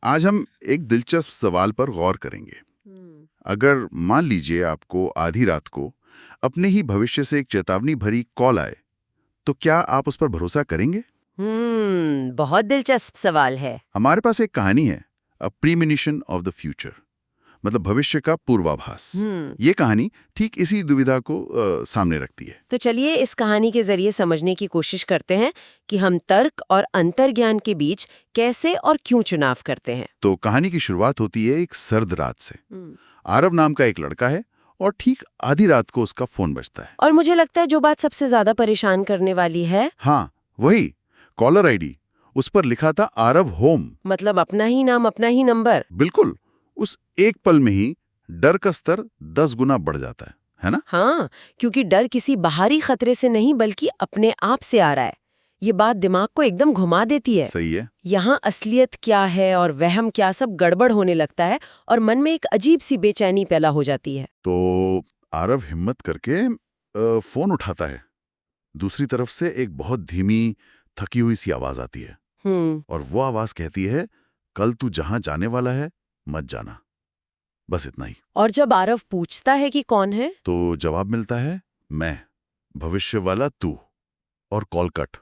आज हम एक दिलचस्प सवाल पर गौर करेंगे। अगर मान लीजिए आपको आधी रात को अपने ही भविष्य से एक चेतावनी भरी कॉल आए, तो क्या आप उस पर भरोसा करेंगे? बहुत दिलचस्प सवाल है। हमारे पास एक कहानी है, अ प्रीमोनिशन ऑफ द फ्यूचर, मतलब भविष्य का पूर्वाभास। ये कहानी ठीक इसी दुविधा को सामने रखती है। तो चलिए इस कहानी के जरिए समझने की कोशिश करते हैं कि हम तर्क और अंतर्ज्ञान के बीच कैसे और क्यों चुनाव करते हैं। तो कहानी की शुरुआत होती है एक सर्द रात से। आरव नाम का एक लड़का है और ठीक आधी रात को उसका फोन बजता है। और मुझे लगता है जो बात सबसे ज्यादा परेशान करने वाली है, हाँ, वही कॉलर आईडी। उस पर लिखा था आरव होम। मतलब अपना ही नाम अपना ही नंबर। बिल्कुल। उस एक पल में ही डर का स्तर 10 गुना बढ़ जाता है ना? हाँ, क्योंकि डर किसी बाहरी खतरे से नहीं बल्कि अपने आप से आ रहा है। ये बात दिमाग को एकदम घुमा देती है। सही है। यहाँ असलियत क्या है और वहम क्या, सब गड़बड़ होने लगता है और मन में एक अजीब सी बेचैनी पैदा हो जाती है। तो आरव हिम्मत करके फोन उठाता है। दूसरी तरफ से एक बहुत धीमी, थकी हुई सी आवाज आती है और वो आवाज कहती है, कल तू जहां जाने वाला है मत जाना। बस इतना ही। और जब आरव पूछता है कि कौन है, तो जवाब मिलता है, मैं, भविष्य वाला तू। और कॉल कट,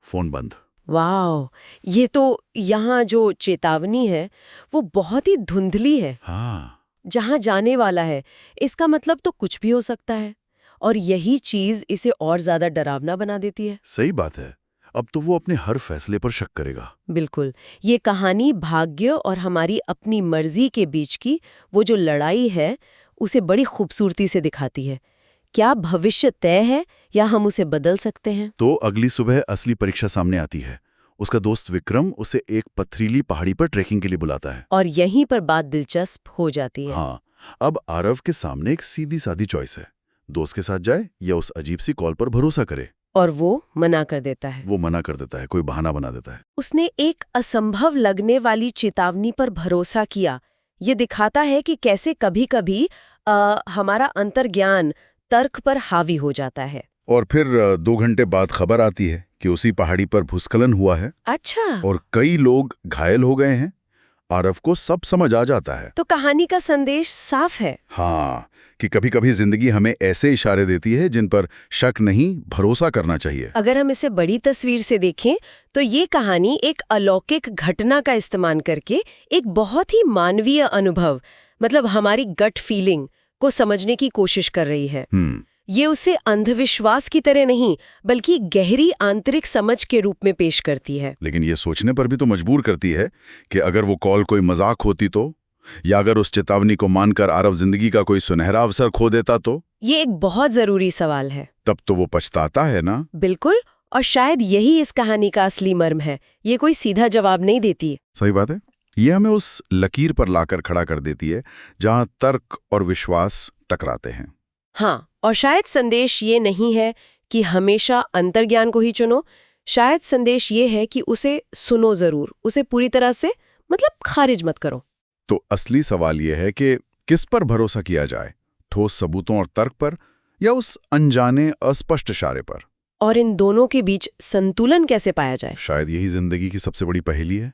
फोन बंद। वाह, ये तो यहाँ जो चेतावनी है वो बहुत ही धुंधली है। हाँ, जहाँ जाने वाला है, इसका मतलब तो कुछ भी हो सकता है और यही चीज इसे और ज्यादा डरावना बना देती है। सही बात है। अब तो वो अपने हर फैसले पर शक करेगा। बिल्कुल, ये कहानी भाग्य और हमारी अपनी मर्जी के बीच की वो जो लड़ाई है उसे बड़ी खूबसूरती से दिखाती है। क्या भविष्य तय है या हम उसे बदल सकते हैं? तो अगली सुबह असली परीक्षा सामने आती है। उसका दोस्त विक्रम उसे एक पथरीली पहाड़ी पर ट्रेकिंग के लिए बुलाता है। और यहीं पर बात दिलचस्प हो जाती है। हाँ, अब आरव के सामने एक सीधी सादी चॉइस है, दोस्त के साथ जाए या उस अजीब सी कॉल पर भरोसा करे। और वो मना कर देता है। वो मना कर देता है, कोई बहाना बना देता है। उसने एक असंभव लगने वाली चेतावनी पर भरोसा किया। ये दिखाता है कि कैसे कभी-कभी हमारा अंतर्ज्ञान तर्क पर हावी हो जाता है। और फिर 2 घंटे बाद खबर आती है कि उसी पहाड़ी पर भूस्खलन हुआ है अच्छा, और कई लोग घायल हो गए हैं। आरव को सब समझ आ जाता है। तो कहानी का संदेश साफ है। हाँ, कि कभी-कभी जिंदगी हमें ऐसे इशारे देती है जिन पर शक नहीं, भरोसा करना चाहिए। अगर हम इसे बड़ी तस्वीर से देखें तो ये कहानी एक अलौकिक घटना का इस्तेमाल करके एक बहुत ही मानवीय अनुभव, मतलब हमारी गट फीलिंग को समझने की कोशिश कर रही है। ये उसे अंधविश्वास की तरह नहीं बल्कि गहरी आंतरिक समझ के रूप में पेश करती है। लेकिन ये सोचने पर भी तो मजबूर करती है कि अगर वो कॉल कोई मजाक होती तो, या अगर उस चेतावनी को मानकर आरव जिंदगी का कोई सुनहरा अवसर खो देता तो? ये एक बहुत जरूरी सवाल है। तब तो वो पछताता है ना? बिल्कुल, और शायद यही इस कहानी का असली मर्म है। ये कोई सीधा जवाब नहीं देती। सही बात है। ये हमें उस लकीर पर लाकर खड़ा कर देती है जहां तर्क और विश्वास टकराते हैं। हाँ, और शायद संदेश ये नहीं है कि हमेशा अंतर्ज्ञान को ही चुनो। शायद संदेश ये है कि उसे सुनो जरूर, उसे पूरी तरह से मतलब खारिज मत करो। तो असली सवाल यह है कि किस पर भरोसा किया जाए, ठोस सबूतों और तर्क पर या उस अनजाने अस्पष्ट इशारे पर? और इन दोनों के बीच संतुलन कैसे पाया जाए? शायद यही जिंदगी की सबसे बड़ी पहेली है।